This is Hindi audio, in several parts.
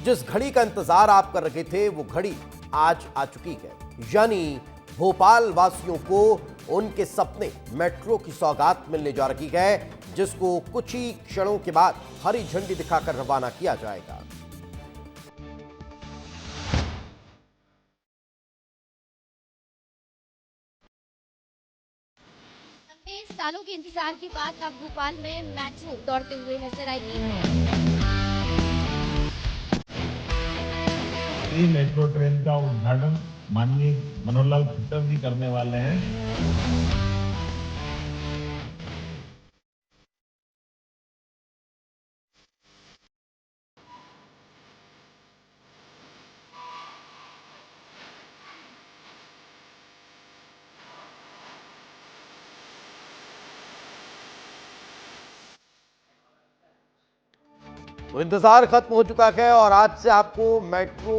जिस घड़ी का इंतजार आप कर रहे थे वो घड़ी आज आ चुकी है, यानी भोपाल वासियों को उनके सपने मेट्रो की सौगात मिलने जा रही है, जिसको कुछ ही क्षणों के बाद हरी झंडी दिखाकर रवाना किया जाएगा। सालों के इंतजार के बाद अब भोपाल में मेट्रो दौड़ते हुए नजर आएगी। मेट्रो ट्रेन का उद्घाटन माननीय मनोहर लाल खट्टर जी करने वाले हैं। तो इंतजार खत्म हो चुका है और आज से आपको मेट्रो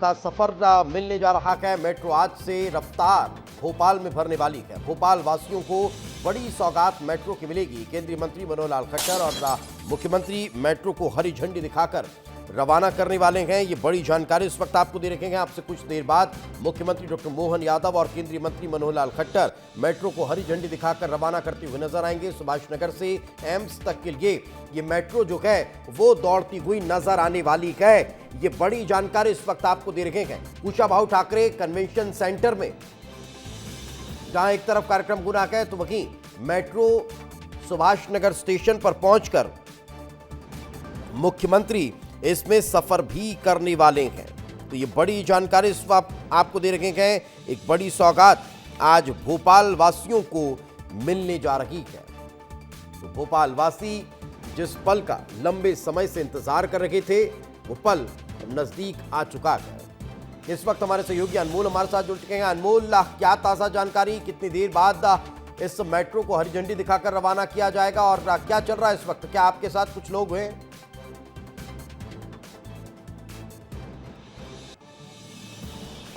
का सफर मिलने जा रहा है। मेट्रो आज से रफ्तार भोपाल में भरने वाली है। भोपाल वासियों को बड़ी सौगात मेट्रो की मिलेगी। केंद्रीय मंत्री मनोहर लाल खट्टर और मुख्यमंत्री मेट्रो को हरी झंडी दिखाकर रवाना करने वाले हैं। ये बड़ी जानकारी इस वक्त आपको दे रखे हैं। आपसे कुछ देर बाद मुख्यमंत्री डॉक्टर मोहन यादव और केंद्रीय मंत्री मनोहर लाल खट्टर मेट्रो को हरी झंडी दिखाकर रवाना करते हुए नजर आएंगे। सुभाष नगर से एम्स तक के लिए ये मेट्रो जो है वो दौड़ती हुई नजर आने वाली है। ये बड़ी जानकारी इस वक्त आपको दे रखे हैं। कुशाभाऊ ठाकरे कन्वेंशन सेंटर में जहां एक तरफ कार्यक्रम गुना है तो वहीं मेट्रो सुभाष नगर स्टेशन पर पहुंचकर मुख्यमंत्री इसमें सफर भी करने वाले हैं। तो ये बड़ी जानकारी इस वक्त आपको दे रखे हैं। एक बड़ी सौगात आज भोपाल वासियों को मिलने जा रही है। तो भोपाल वासी जिस पल का लंबे समय से इंतजार कर रहे थे वो पल नजदीक आ चुका है। इस वक्त हमारे सहयोगी अनमोल हमारे साथ जुड़ चुके हैं। अनमोल, क्या ताजा जानकारी, कितनी देर बाद इस मेट्रो को हरी झंडी दिखाकर रवाना किया जाएगा और क्या चल रहा है इस वक्त? क्या आपके साथ कुछ लोग हैं?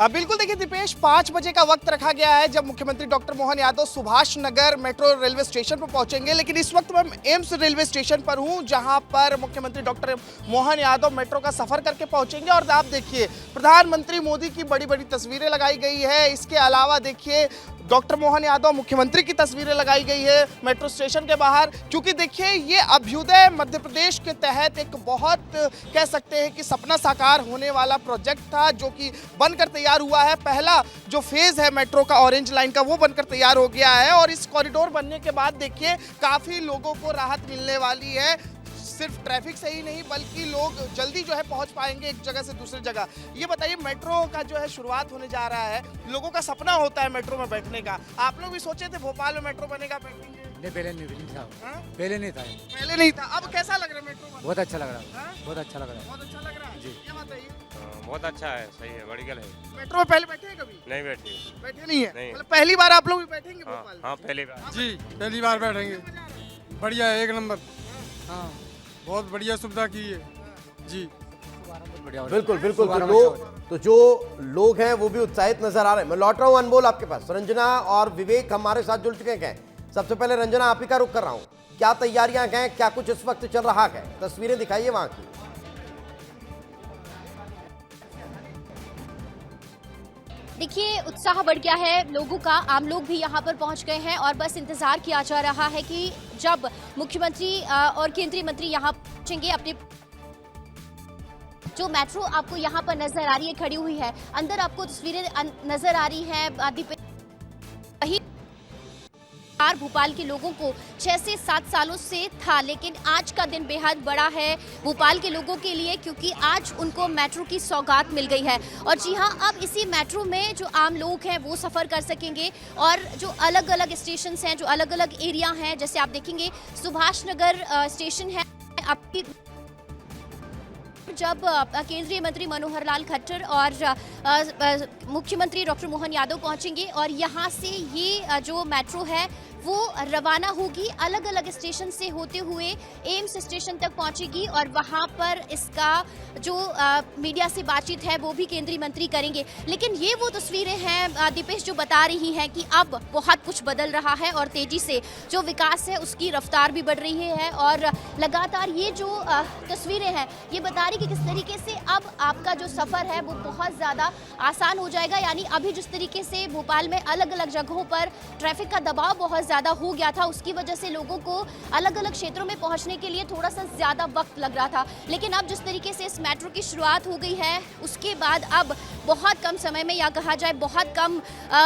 बिल्कुल, देखिए दीपेश, 5 बजे का वक्त रखा गया है जब मुख्यमंत्री doctor Mohan Yadav Subhash Nagar metro railway station पर पहुंचेंगे। लेकिन इस वक्त मैं एम्स रेलवे स्टेशन पर हूं, जहां पर मुख्यमंत्री डॉक्टर मोहन यादव मेट्रो का सफर करके पहुंचेंगे। और आप देखिए, प्रधानमंत्री मोदी की बड़ी बड़ी तस्वीरें लगाई गई है। इसके अलावा देखिए डॉक्टर मोहन यादव मुख्यमंत्री की तस्वीरें लगाई गई है मेट्रो स्टेशन के बाहर। क्योंकि देखिए, ये अभ्युदय मध्य प्रदेश के तहत एक बहुत कह सकते हैं कि सपना साकार होने वाला प्रोजेक्ट था, जो कि बनकर तैयार हुआ है। पहला जो फेज है मेट्रो का ऑरेंज लाइन का, वो बनकर तैयार हो गया है। और इस कॉरिडोर बनने के बाद देखिए काफी लोगों को राहत मिलने वाली है। सिर्फ ट्रैफिक से ही नहीं, बल्कि लोग जल्दी जो है पहुंच पाएंगे एक जगह से दूसरी जगह। ये बताइए, मेट्रो का जो है शुरुआत होने जा रहा है। लोगों का सपना होता है मेट्रो में बैठने का। आप लोग भी सोचे थे भोपाल में मेट्रो बनेगा, बैठेंगे? नहीं, पहले नहीं था। पहले नहीं था। पहले नहीं था। अब कैसा लग रहा है मेट्रो में? बहुत अच्छा लग रहा है। बहुत अच्छा लग रहा है। बहुत अच्छा लग रहा है जी। ये बताइए। बहुत अच्छा है, सही है, बढ़िया है। मेट्रो में पहले बैठे हैं कभी? नहीं बैठे। बैठे नहीं है? नहीं। मतलब पहली बार आप लोग भी बैठेंगे भोपाल में? हाँ, पहली बार जी, पहली बार बैठेंगे। बढ़िया है, एक नंबर। हाँ, बहुत बढ़िया सुविधा की है जी। बिल्कुल बिल्कुल। तो जो लोग हैं वो भी उत्साहित नजर आ रहे हैं। मैं लौट रहा हूं अनमोल आपके पास। रंजना और विवेक हमारे साथ जुड़ चुके हैं। सबसे पहले रंजना, आप ही का रुख कर रहा हूं। क्या तैयारियां हैं, क्या कुछ इस वक्त चल रहा है? तस्वीरें दिखाइए वहां की। देखिए, उत्साह बढ़ गया है लोगों का। आम लोग भी यहाँ पर पहुँच गए हैं और बस इंतजार किया जा रहा है कि जब मुख्यमंत्री और केंद्रीय मंत्री यहाँ पहुँचेंगे। अपने जो मेट्रो आपको यहाँ पर नजर आ रही है, खड़ी हुई है, अंदर आपको तस्वीरें नजर आ रही हैं। वही भोपाल के लोगों को 6 से 7 सालों से था, लेकिन आज का दिन बेहद बड़ा है भोपाल के लोगों के लिए, क्योंकि आज उनको मेट्रो की सौगात मिल गई है। और जी हाँ, अब इसी मेट्रो में जो आम लोग हैं वो सफ़र कर सकेंगे। और जो अलग अलग स्टेशन हैं, जो अलग अलग एरिया हैं, जैसे आप देखेंगे सुभाष नगर स्टेशन है। आपकी जब केंद्रीय मंत्री मनोहर लाल खट्टर और मुख्यमंत्री डॉक्टर मोहन यादव पहुंचेंगे और यहां से ये जो मेट्रो है वो रवाना होगी, अलग अलग स्टेशन से होते हुए एम्स स्टेशन तक पहुंचेगी और वहां पर इसका जो मीडिया से बातचीत है वो भी केंद्रीय मंत्री करेंगे। लेकिन ये वो तस्वीरें हैं दीपेश जो बता रही हैं कि अब बहुत कुछ बदल रहा है और तेजी से जो विकास है उसकी रफ्तार भी बढ़ रही है और लगातार ये जो तस्वीरें हैं ये बता रही कि किस तरीके से अब आपका जो सफ़र है वो बहुत ज़्यादा आसान हो जाएगा। यानी अभी जिस तरीके से भोपाल में अलग अलग जगहों पर ट्रैफिक का दबाव बहुत ज़्यादा हो गया था, उसकी वजह से लोगों को अलग अलग क्षेत्रों में पहुंचने के लिए थोड़ा सा ज़्यादा वक्त लग रहा था। लेकिन अब जिस तरीके से इस मेट्रो की शुरुआत हो गई है उसके बाद अब बहुत कम समय में, या कहा जाए बहुत कम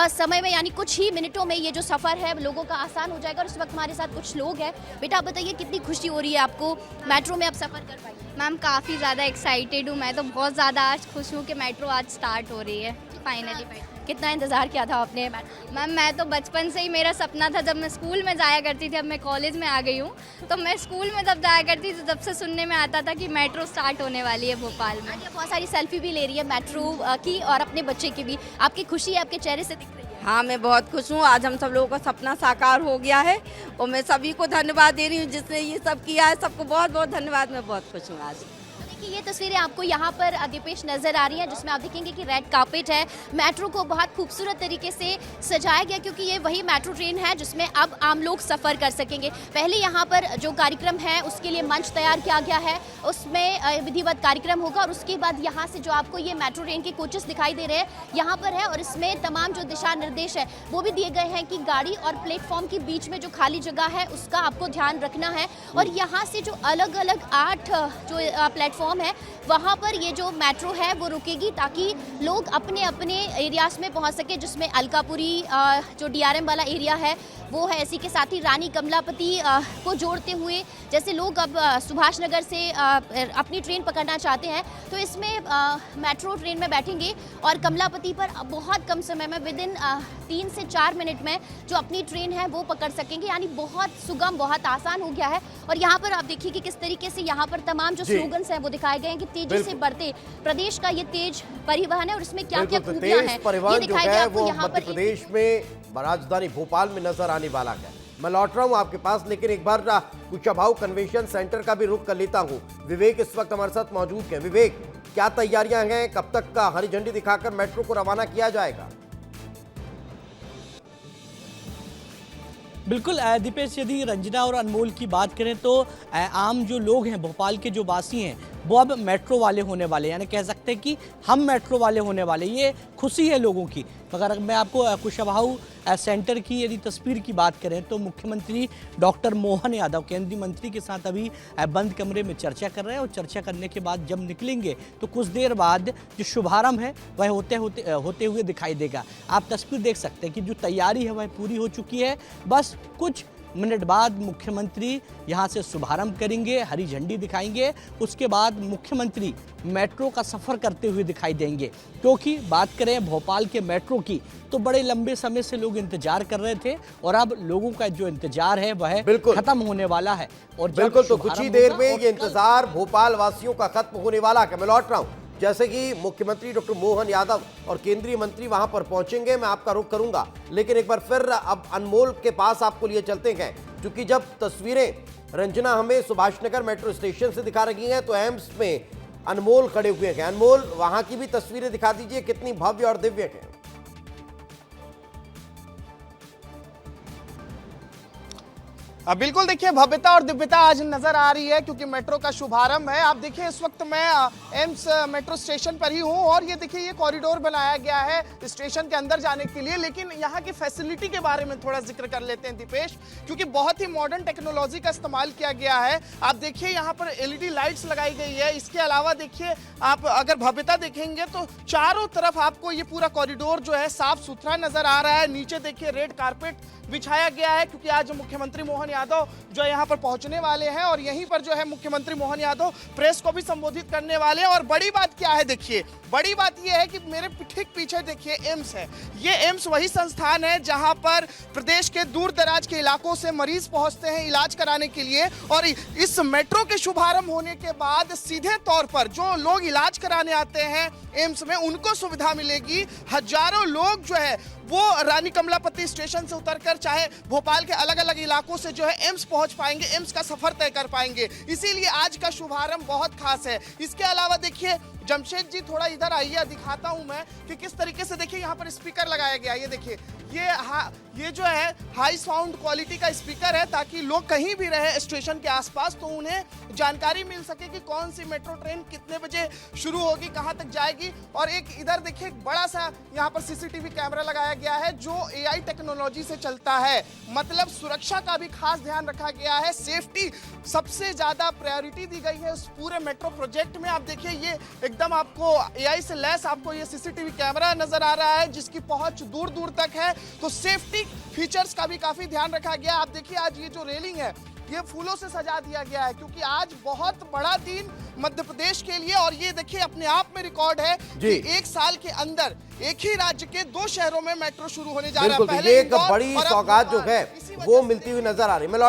समय में, यानी कुछ ही मिनटों में ये जो सफ़र है लोगों का आसान हो जाएगा। और इस वक्त हमारे साथ कुछ लोग हैं। बेटा आप बताइए कितनी खुशी हो रही है आपको मेट्रो में आप सफ़र कर पाइए? मैम काफ़ी ज़्यादा एक्साइटेड हूँ, मैं तो बहुत ज़्यादा आज खुश हूँ कि मेट्रो आज स्टार्ट हो रही है फाइनली। कितना इंतज़ार किया था आपने? मैम मैं तो बचपन से ही मेरा सपना था, जब मैं स्कूल में जाया करती थी, अब मैं कॉलेज में आ गई हूँ, तो मैं स्कूल में जब जाया करती थी तब से सुनने में आता था कि मेट्रो स्टार्ट होने वाली है भोपाल में। बहुत सारी सेल्फी भी ले रही है मेट्रो की और अपने बच्चे की भी। आपकी खुशी आपके चेहरे से दिख रही है? हाँ मैं बहुत खुश हूँ, आज हम सब लोगों का सपना साकार हो गया है और मैं सभी को धन्यवाद दे रही हूँ जिसने ये सब किया है। सबको बहुत बहुत धन्यवाद, मैं बहुत खुश हूँ आज। ये तस्वीरें आपको यहाँ पर दीपेश नजर आ रही हैं जिसमें आप देखेंगे कि रेड कार्पेट है। मेट्रो को बहुत खूबसूरत तरीके से सजाया गया क्योंकि ये वही मेट्रो ट्रेन है जिसमें अब आम लोग सफ़र कर सकेंगे। पहले यहाँ पर जो कार्यक्रम है उसके लिए मंच तैयार किया गया है, उसमें विधिवत कार्यक्रम होगा और उसके बाद यहाँ से जो आपको ये मेट्रो ट्रेन के कोचेस दिखाई दे रहे हैं यहाँ पर है और इसमें तमाम जो दिशा निर्देश है वो भी दिए गए हैं कि गाड़ी और प्लेटफॉर्म के बीच में जो खाली जगह है उसका आपको ध्यान रखना है। और यहाँ से जो अलग अलग 8 जो प्लेटफॉर्म है वहाँ पर ये जो मेट्रो है वो रुकेगी ताकि लोग अपने अपने एरियाज में पहुँच सके, जिसमें अलकापुरी जो DRM वाला एरिया है वो है, इसी के साथ ही रानी कमलापति को जोड़ते हुए जैसे लोग अब सुभाष नगर से अपनी ट्रेन पकड़ना चाहते हैं तो इसमें मेट्रो ट्रेन में बैठेंगे और कमलापति पर बहुत कम समय में विदिन 3 से 4 मिनट में जो अपनी ट्रेन है वो पकड़ सकेंगे। यानी बहुत सुगम, बहुत आसान हो गया है। और यहाँ पर आप देखिए कि किस तरीके से यहाँ पर तमाम जो स्लोगन्स हैं वो दिखाए गए हैं कि तेजी से बढ़ते प्रदेश का ये तेज परिवहन है और इसमें क्या क्या खूबियां हैं ये दिखाया गया आपको यहाँ पर। प्रदेश में राजधानी भोपाल में नजर आने वाला है। मैं लौट रहा हूं आपके पास, लेकिन एक बार कुशाभाऊ कन्वेंशन सेंटर का भी रुख कर लेता हूं। विवेक इस वक्त हमारे साथ मौजूद है। विवेक, क्या तैयारियां हैं? कब तक का हरी झंडी दिखाकर मेट्रो को रवाना किया जाएगा? बिल्कुल दीपेश, यदि रंजना और अनमोल की बात करें तो आम जो लोग हैं, भोपाल के जो वासी हैं, वो अब मेट्रो वाले होने वाले, यानी कह सकते हैं कि हम मेट्रो वाले होने वाले। ये खुशी है लोगों की। अगर मैं आपको कुशाभाऊ सेंटर की यदि तस्वीर की बात करें तो मुख्यमंत्री डॉक्टर मोहन यादव केंद्रीय मंत्री के साथ अभी बंद कमरे में चर्चा कर रहे हैं और चर्चा करने के बाद जब निकलेंगे तो कुछ देर बाद जो शुभारंभ है वह होते हुए दिखाई देगा। आप तस्वीर देख सकते हैं कि जो तैयारी है वह पूरी हो चुकी है। बस कुछ मिनट बाद मुख्यमंत्री यहां से शुभारंभ करेंगे, हरी झंडी दिखाएंगे। उसके बाद मुख्यमंत्री मेट्रो का सफ़र करते हुए दिखाई देंगे। क्योंकि बात करें भोपाल के मेट्रो की तो बड़े लंबे समय से लोग इंतजार कर रहे थे और अब लोगों का जो इंतजार है वह खत्म होने वाला है। और बिल्कुल, तो कुछ ही देर में ये इंतजार भोपाल वासियों का खत्म होने वाला है। मैं लौट रहा हूं, जैसे कि मुख्यमंत्री डॉक्टर मोहन यादव और केंद्रीय मंत्री वहां पर पहुंचेंगे, मैं आपका रुख करूंगा। लेकिन एक बार फिर अब अनमोल के पास आपको लिए चलते हैं, क्योंकि जब तस्वीरें रंजना हमें सुभाष नगर मेट्रो स्टेशन से दिखा रही हैं तो एम्स में अनमोल खड़े हुए हैं। अनमोल, वहां की भी तस्वीरें दिखा दीजिए, कितनी भव्य और दिव्य है। बिल्कुल, देखिए भव्यता और दिव्यता आज नजर आ रही है क्योंकि मेट्रो का शुभारंभ है। आप देखिए इस वक्त मैं एम्स मेट्रो स्टेशन पर ही हूं और ये देखिए ये कॉरिडोर बनाया गया है स्टेशन के अंदर जाने के लिए। लेकिन यहाँ की फैसिलिटी के बारे में थोड़ा जिक्र कर लेते हैं दीपेश, क्योंकि बहुत ही मॉडर्न टेक्नोलॉजी का इस्तेमाल किया गया है। आप देखिए यहाँ पर LED लाइट्स लगाई गई है। इसके अलावा देखिए आप अगर भव्यता देखेंगे तो चारों तरफ आपको ये पूरा कॉरिडोर जो है साफ सुथरा नजर आ रहा है। नीचे देखिए रेड कारपेट बिछाया गया है क्योंकि आज मुख्यमंत्री मोहन यादव जो यहाँ पर पहुंचने वाले हैं और यहीं पर जो है मुख्यमंत्री मोहन यादव प्रेस को भी संबोधित करने वाले हैं। और बड़ी बात क्या है, देखिए बड़ी बात यह है कि मेरे ठीक पीछे देखिए एम्स है। ये एम्स वही संस्थान है जहां पर प्रदेश के दूर दराज के इलाकों से मरीज पहुंचते हैं इलाज कराने के लिए। और इस मेट्रो के शुभारंभ होने के बाद सीधे तौर पर जो लोग इलाज कराने आते हैं एम्स में उनको सुविधा मिलेगी। हजारों लोग जो है वो रानी कमलापति स्टेशन से उतरकर चाहे भोपाल के अलग अलग इलाकों से जो है एम्स पहुंच पाएंगे, एम्स का सफर तय कर पाएंगे। इसीलिए आज का शुभारंभ बहुत खास है। इसके अलावा देखिए जमशेद जी, थोड़ा इधर आइए, दिखाता हूं मैं कि किस तरीके से देखिए यहाँ पर स्पीकर लगाया गया। ये देखिए, ये जो है हाई साउंड क्वालिटी का स्पीकर है, ताकि लोग कहीं भी रहे स्टेशन के आसपास तो उन्हें जानकारी मिल सके कि कौन सी मेट्रो ट्रेन कितने बजे शुरू होगी, कहां तक जाएगी। और एक इधर देखिए बड़ा सा यहाँ पर सीसीटीवी कैमरा लगाया गया है जो AI टेक्नोलॉजी से चलता है। मतलब सुरक्षा का भी खास ध्यान रखा गया है, सेफ्टी सबसे ज्यादा प्रायोरिटी दी गई है उस पूरे मेट्रो प्रोजेक्ट में। आप देखिए ये एकदम आपको AI से लैस आपको ये सीसीटीवी कैमरा नजर आ रहा है जिसकी पहुंच दूर दूर तक है। तो सेफ्टी फीचर्स का भी काफी ध्यान रखा गया। आप देखिए आज ये जो रेलिंग है ये फूलों से सजा दिया गया है, क्योंकि आज बहुत बड़ा दिन मध्य प्रदेश के लिए। और ये देखिए अपने आप में रिकॉर्ड है कि एक साल के अंदर एक ही राज्य के 2 शहरों में मेट्रो शुरू होने जा रहा है। पहले एक बड़ी सौगात जो है वो मिलती हुई नजर आ रही है। मैं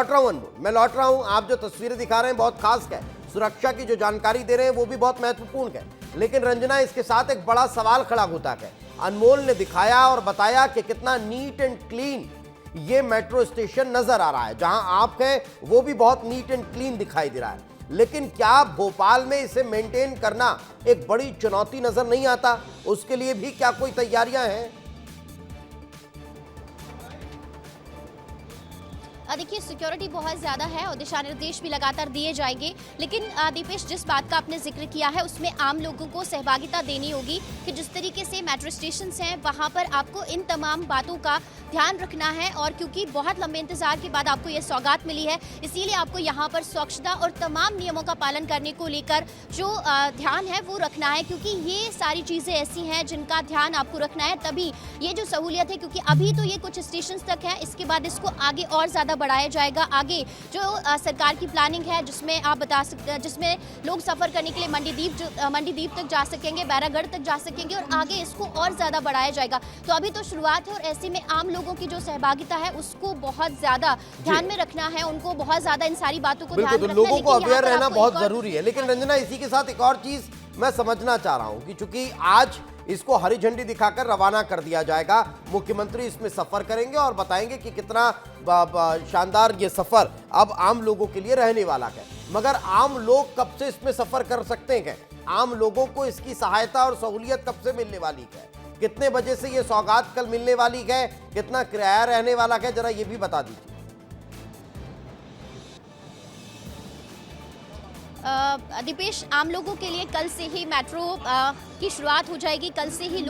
लौट रहा हूँ, आप जो तस्वीरें दिखा रहे हैं बहुत खास है, सुरक्षा की जो जानकारी दे रहे हैं वो भी बहुत महत्वपूर्ण है। लेकिन रंजना, इसके साथ एक बड़ा सवाल खड़ा होता है। अनमोल ने दिखाया और बताया कि कितना नीट एंड क्लीन ये मेट्रो स्टेशन नजर आ रहा है। जहां आप हैं वो भी बहुत नीट एंड क्लीन दिखाई दे रहा है, लेकिन क्या भोपाल में इसे मेंटेन करना एक बड़ी चुनौती नजर नहीं आता? उसके लिए भी क्या कोई तैयारियां हैं? देखिए सिक्योरिटी बहुत ज़्यादा है और दिशा निर्देश भी लगातार दिए जाएंगे। लेकिन दीपेश, जिस बात का आपने जिक्र किया है उसमें आम लोगों को सहभागिता देनी होगी कि जिस तरीके से मेट्रो स्टेशन हैं वहाँ पर आपको इन तमाम बातों का ध्यान रखना है। और क्योंकि बहुत लंबे इंतजार के बाद आपको ये सौगात मिली है, इसीलिए आपको यहाँ पर स्वच्छता और तमाम नियमों का पालन करने को लेकर जो ध्यान है वो रखना है, क्योंकि ये सारी चीज़ें ऐसी हैं जिनका ध्यान आपको रखना है, तभी ये जो सहूलियत है। क्योंकि अभी तो ये कुछ स्टेशन तक है, इसके बाद इसको आगे और ज़्यादा बढ़ाया जाएगा। आगे जो सरकार की प्लानिंग है जिसमें आप बता सकते हैं, जिसमें लोग सफ़र करने के लिए मंडीदीप तक जा सकेंगे, बैरागढ़ तक जा सकेंगे और आगे इसको और ज़्यादा बढ़ाया जाएगा। तो अभी तो शुरुआत है और ऐसे में आम लोगों की जो सहभागिता है उसको बहुत ज़्यादा ध्यान में रखना है, उनको बहुत ज़्यादा इन सारी बातों को ध्यान रखना है। लोगों को अवेयर रहना बहुत जरूरी है। लेकिन रंजना, इसी के साथ एक और चीज मैं समझना चाह रहा हूं कि चूंकि आज इसको हरी झंडी दिखाकर रवाना कर दिया जाएगा, मुख्यमंत्री इसमें सफर करेंगे और बताएंगे कि कितना शानदार ये सफर अब आम लोगों के लिए रहने वाला है। मगर आम लोग कब से इसमें सफर कर सकते हैं? आम लोगों को इसकी सहायता और सहूलियत कब से मिलने वाली है? कितने बजे से ये सौगात कल मिलने वाली है? कितना किराया रहने वाला है? जरा ये भी बता दीजिए। दीपेश, आम लोगों के लिए कल से ही मेट्रो की शुरुआत हो जाएगी। कल से ही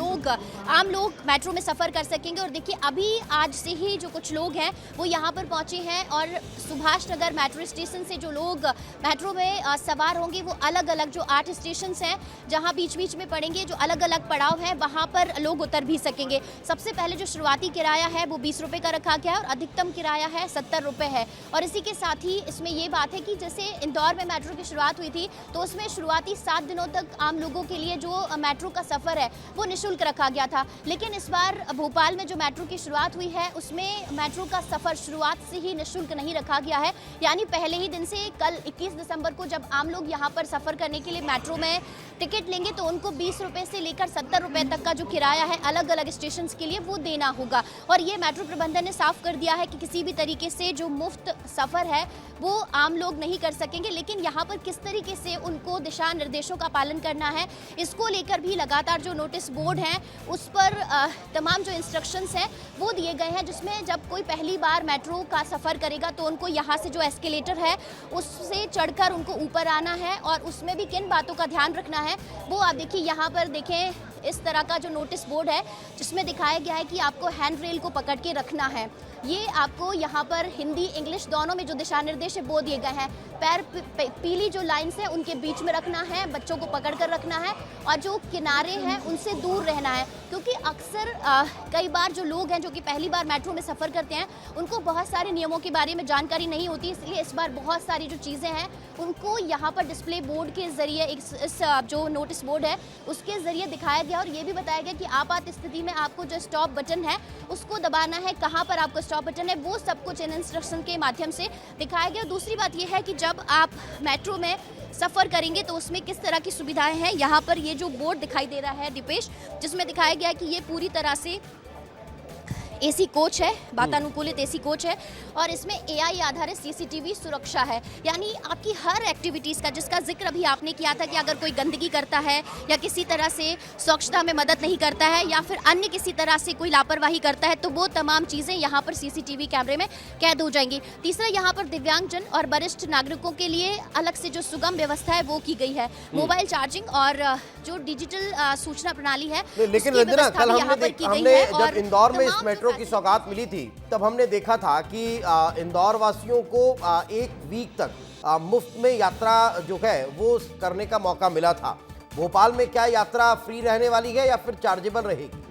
आम लोग मेट्रो में सफ़र कर सकेंगे। और देखिए अभी आज से ही जो कुछ लोग हैं वो यहाँ पर पहुँचे हैं और सुभाष नगर मेट्रो स्टेशन से जो लोग मेट्रो में सवार होंगे वो अलग अलग जो 8 स्टेशन हैं जहाँ बीच बीच में पड़ेंगे, जो अलग अलग पड़ाव हैं वहाँ पर लोग उतर भी सकेंगे। सबसे पहले जो शुरुआती किराया है वो 20 रुपये का रखा गया है और अधिकतम किराया है 70 रुपये है। और इसी के साथ ही इसमें ये बात है कि जैसे इंदौर में मेट्रो की शुरुआत हुई थी तो उसमें शुरुआती 7 दिनों तक आम लोगों के लिए जो मेट्रो का सफ़र है वो निःशुल्क रखा गया था। लेकिन इस बार भोपाल में जो मेट्रो की शुरुआत हुई है उसमें मेट्रो का सफ़र शुरुआत से ही निःशुल्क नहीं रखा गया है। यानी पहले ही दिन से कल 21 दिसंबर को जब आम लोग यहाँ पर सफ़र करने के लिए मेट्रो में टिकट लेंगे तो उनको 20 रुपये से लेकर 70 रुपये तक का जो किराया है अलग अलग स्टेशन के लिए वो देना होगा। और ये मेट्रो प्रबंधन ने साफ कर दिया है कि किसी भी तरीके से जो मुफ्त सफ़र है वो आम लोग नहीं कर सकेंगे। लेकिन यहाँ पर किस तरीके से उनको दिशा निर्देशों का पालन करना है इसको लेकर भी लगातार जो नोटिस बोर्ड हैं उस पर तमाम जो इंस्ट्रक्शंस हैं वो दिए गए हैं, जिसमें जब कोई पहली बार मेट्रो का सफ़र करेगा तो उनको यहाँ से जो एस्केलेटर है उससे चढ़कर उनको ऊपर आना है और उसमें भी किन बातों का ध्यान रखना है वो आप देखिए। यहाँ पर देखें इस तरह का जो नोटिस बोर्ड है जिसमें दिखाया गया है कि आपको हैंड रेल को पकड़ के रखना है। ये आपको यहाँ पर हिंदी इंग्लिश दोनों में जो दिशा निर्देश है वो दिए गए हैं। पैर पीली जो लाइन्स हैं उनके बीच में रखना है, बच्चों को पकड़ कर रखना है और जो किनारे हैं उनसे दूर रहना है। क्योंकि अक्सर कई बार जो लोग हैं जो कि पहली बार मेट्रो में सफ़र करते हैं उनको बहुत सारे नियमों के बारे में जानकारी नहीं होती, इसलिए इस बार बहुत सारी जो चीज़ें हैं उनको यहाँ पर डिस्प्ले बोर्ड के ज़रिए इस जो नोटिस बोर्ड है उसके ज़रिए दिखाया गया और ये भी बताया गया कि आपात स्थिति में आपको जो स्टॉप बटन है उसको दबाना है, कहाँ पर आपको स्टॉप बटन है वो सब कुछ इन इंस्ट्रक्शन के माध्यम से दिखाया गया। दूसरी बात यह है कि जब आप मेट्रो में सफ़र करेंगे तो उसमें किस तरह की सुविधाएं हैं। यहाँ पर ये जो बोर्ड दिखाई दे रहा है दीपेश, जिसमें दिखाया गया है कि ये पूरी तरह से एसी कोच है, वातानुकूलित एसी कोच है और इसमें एआई आधारित सीसीटीवी सुरक्षा है। यानी आपकी हर एक्टिविटीज़ का, जिसका जिक्र अभी आपने किया था कि अगर कोई गंदगी करता है या किसी तरह से स्वच्छता में मदद नहीं करता है या फिर अन्य किसी तरह से कोई लापरवाही करता है, तो वो तमाम चीज़ें यहाँ पर सीसीटीवी कैमरे में कैद हो जाएंगी। तीसरा, यहाँ पर दिव्यांगजन और वरिष्ठ नागरिकों के लिए अलग से जो सुगम व्यवस्था है वो की गई है। मोबाइल चार्जिंग और जो डिजिटल सूचना प्रणाली है, लेकिन उसकी रंजना, व्यवस्था कल भी यहाँ पर की गई हमने है। जब और इंदौर में इस तमाम मेट्रो की सौगात मिली थी तब हमने देखा था कि इंदौर वासियों को 1 वीक तक मुफ्त में यात्रा जो है वो करने का मौका मिला था। भोपाल में क्या यात्रा फ्री रहने वाली है या फिर चार्जेबल रहेगी?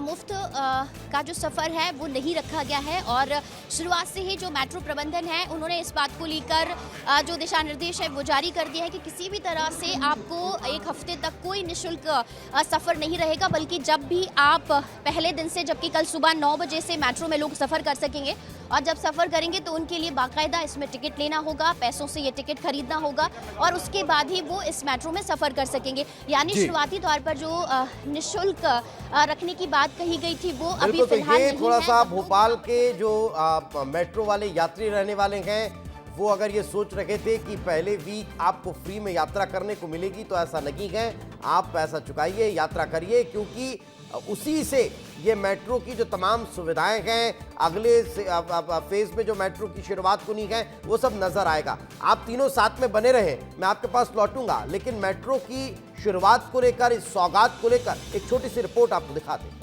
मुफ्त का जो सफ़र है वो नहीं रखा गया है और शुरुआत से ही जो मेट्रो प्रबंधन है उन्होंने इस बात को लेकर जो दिशा निर्देश है वो जारी कर दिया है कि किसी भी तरह से आपको 1 हफ्ते तक कोई निःशुल्क सफ़र नहीं रहेगा, बल्कि जब भी आप पहले दिन से, जबकि कल सुबह 9 बजे से मेट्रो में लोग सफ़र कर सकेंगे और जब सफ़र करेंगे तो उनके लिए बाकायदा इसमें टिकट लेना होगा, पैसों से ये टिकट खरीदना होगा और उसके बाद ही वो इस मेट्रो में सफ़र कर सकेंगे। यानी शुरुआती तौर पर जो निःशुल्क रखने की बात कही गई थी वो अभी फिलहाल नहीं है। थोड़ा सा भोपाल के जो मेट्रो वाले यात्री रहने वाले हैं वो अगर ये सोच रखे थे कि पहले वीक आपको फ्री में यात्रा करने को मिलेगी, तो ऐसा नहीं है। आप पैसा चुकाइए, यात्रा करिए, क्योंकि उसी से ये मेट्रो की जो तमाम सुविधाएं हैं, अगले फेज में जो मेट्रो की शुरुआत होनी है वो सब नजर आएगा। आप तीनों साथ में बने रहे, मैं आपके पास लौटूंगा, लेकिन मेट्रो की शुरुआत को लेकर, इस सौगात को लेकर एक छोटी सी रिपोर्ट आपको दिखाते हैं।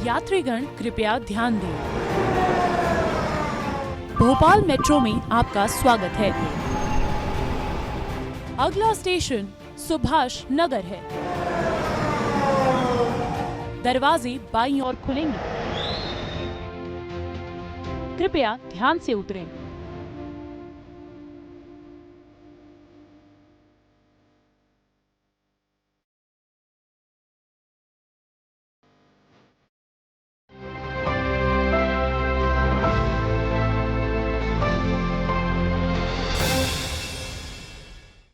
यात्रीगण कृपया ध्यान दें, भोपाल मेट्रो में आपका स्वागत है। अगला स्टेशन सुभाष नगर है। दरवाजे बाईं ओर खुलेंगे, कृपया ध्यान से उतरें।